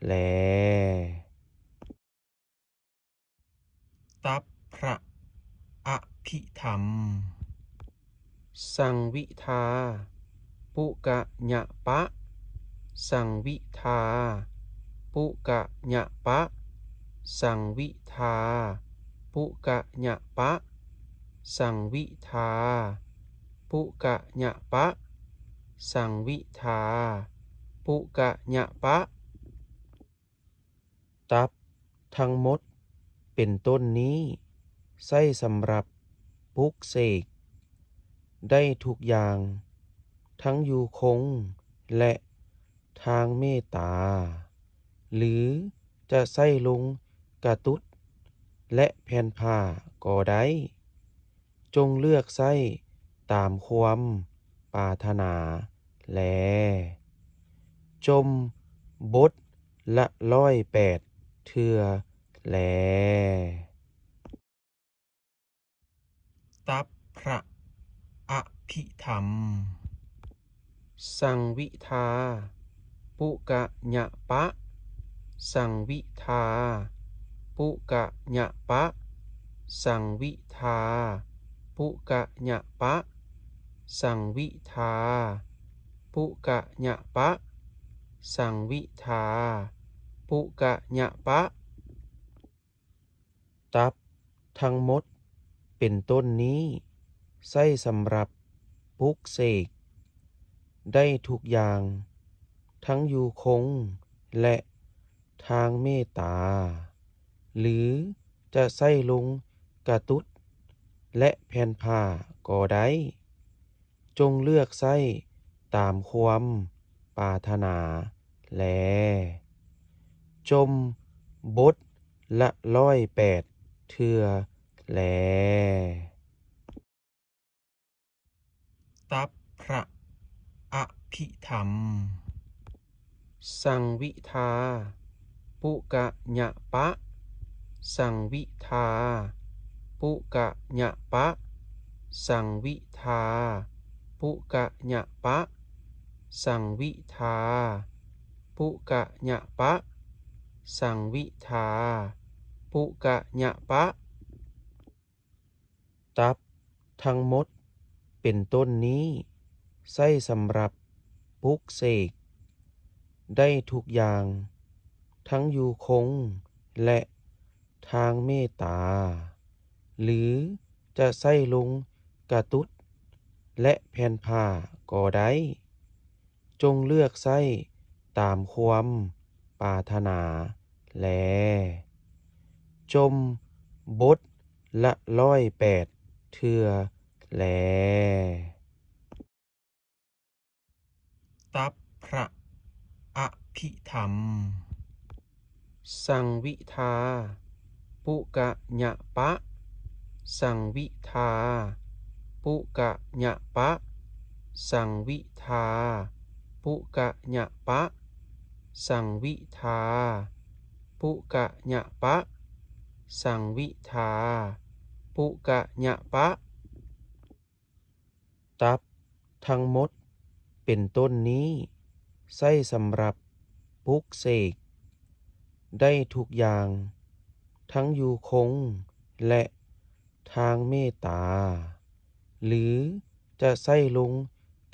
แลตับพระอภิธรรมสังวิทาปุกะญะปะสังวิทาปุกะญะปะสังวิทาปุกะญะปะสังวิทาปุกะญะปะสังวิทาปุกะญะปะตับทั้งหมดเป็นต้นนี้ใช้สำหรับปลุกเสกได้ทุกอย่างทั้งอยู่คงและทางเมตตาหรือจะใส่ลงกระตุดและแผ่นผ้าก็ได้จงเลือกใส่ตามความปรารถนาแลจมบทละ108 เทื่อแลตับพระอภิธรรมสังวิทาปุกะญะปะสังวิทาปุกะญะปะสังวิทาปุกะญะปะสังวิทาปุกะญะปะสังวิทาปุกะญะปะตับทั้งหมดเป็นต้นนี้ใช้สำหรับปลุกเสกได้ทุกอย่างทั้งอยู่คงและทางเมตตาหรือจะใส่ลงกระตุดและแผ่นผ้าก็ได้จงเลือกใส่ตามความปรารถนาแลจมบทละ108 เทื่อแลตับพระอภิธรรมสังวิทาปุกะญะปะสังวิทาปุกะญะปะสังวิทาปุกะญะปะสังวิทาปุกะญะปะสังวิทาปุกะญะปะตับทั้งหมดเป็นต้นนี้ใช้สำหรับปลุกเสกได้ทุกอย่างทั้งอยู่คงและ ทางเมตตาหรือจะใส่ลงกระตุดและแผ่นผ้าก็ได้จงเลือกใส่ตามความปรารถนาแลจมบทละ108เทื่อแลตับพระอภิธรรมสังวิทาปุกะญะปะสังวิทาปุกะญะปะสังวิทาปุกะญะปะสังวิทาปุกะญะปะสังวิทาปุกะญะปะตับทั้งหมดเป็นต้นนี้ใช้สำหรับปลุกเสกได้ทุกอย่างทั้งอยู่คงและทางเมตตาหรือจะใส่ลง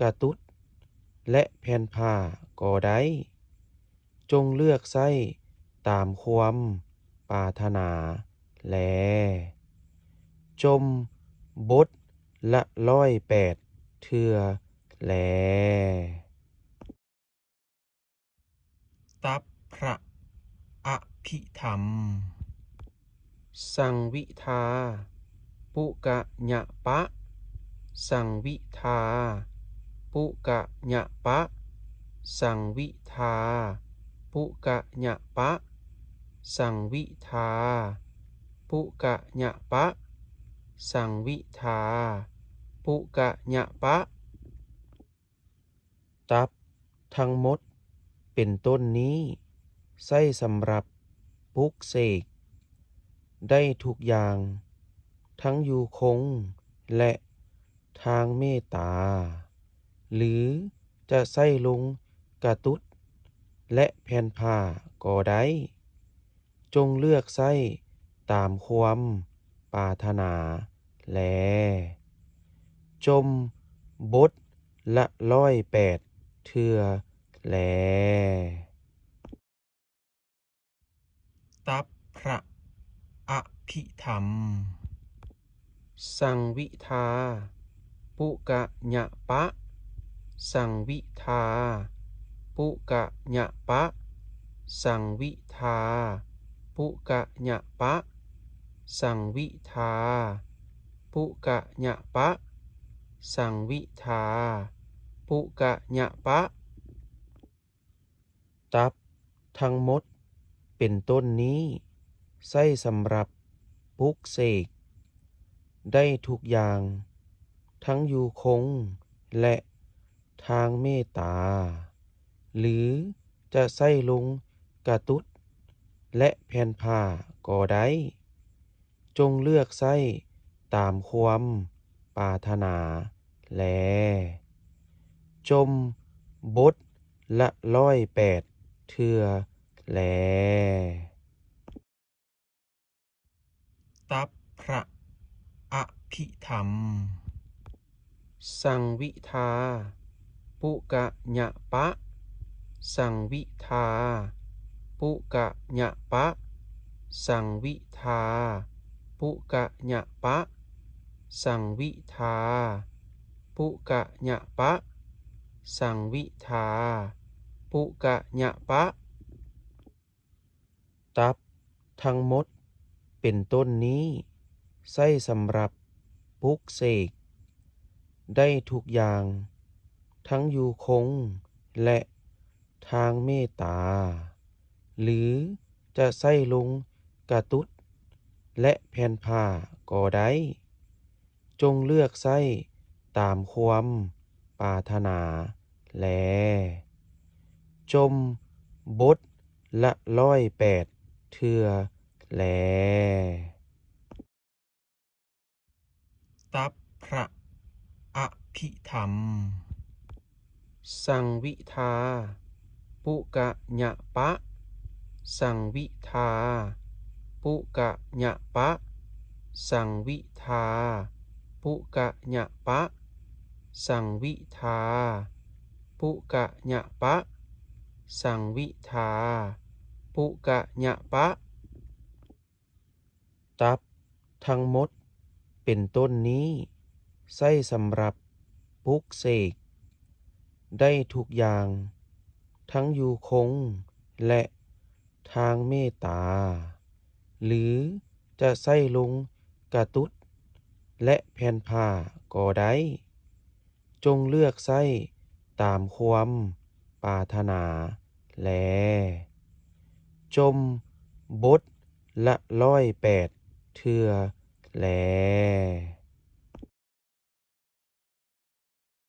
กระตุดและแผ่นผ้าก็ได้จงเลือกใส่ตามความปรารถนาแลจมบทละ108เทื่อแลตับพระอภิธรรมสังวิทาปุกะญะปะสังวิทาปุกะญะปะสังวิทาปุกะญะปะสังวิทาปุกะญะปะสังวิทาปุกะญะปะตับทั้งหมดเป็นต้นนี้ใช้สำหรับปลุกเสกได้ทุกอย่างทั้งอยู่คงและทางเมตตาหรือจะใส่ลงกระตุดและแผ่นผ้าก็ได้จงเลือกใส่ตามความปรารถนาแลจมบทละ108เทื่อแลตับพระอภิธรรมสังวิทาปุกะญะปะสังวิทาปุกะญะปะสังวิทาปุกะญะปะสังวิทาปุกะญะปะสังวิทาปุกะญะปะตับทั้งหมดเป็นต้นนี้ใช้สำหรับปลุกเสกได้ทุกอย่างทั้งอยู่คงและทางเมตตาหรือจะใส่ลงกระตุดและแผ่นผ้าก็ได้จงเลือกใส่ตามความปรารถนาแลจมบทละ108เทื่อแลตับพระอภิธรรมสังวิทาปุกะญะปะสังวิทาปุกะญะปะสังวิทาปุกะญะปะสังวิทาปุกะญะปะสังวิทาปุกะญะปะตับทั้งหมดเป็นต้นนี้ใช้สำหรับปลุกเสกได้ทุกอย่างทั้งอยู่คงและทางเมตตาหรือจะใส่ลงกระตุดและแผ่นผ้าก็ได้จงเลือกใส่ตามความปรารถนาแลจมบทละ108เทื่อแลตับพระอภิธรรมสังวิทาปุกะญะปะสังวิทาปุกะญะปะสังวิทาปุกะญะปะสังวิทาปุกะญะปะสังวิทาปุกะญะปะ ตับทั้งหมดเป็นต้นนี้ใช้สำหรับปลุกเสกได้ทุกอย่างทั้งอยู่คงและทางเมตตาหรือจะใส่ลงกระตุดและแผ่นผ้าก็ได้จงเลือกใช้ตามความปรารถนาแลจมบทละ108 เทื่อแล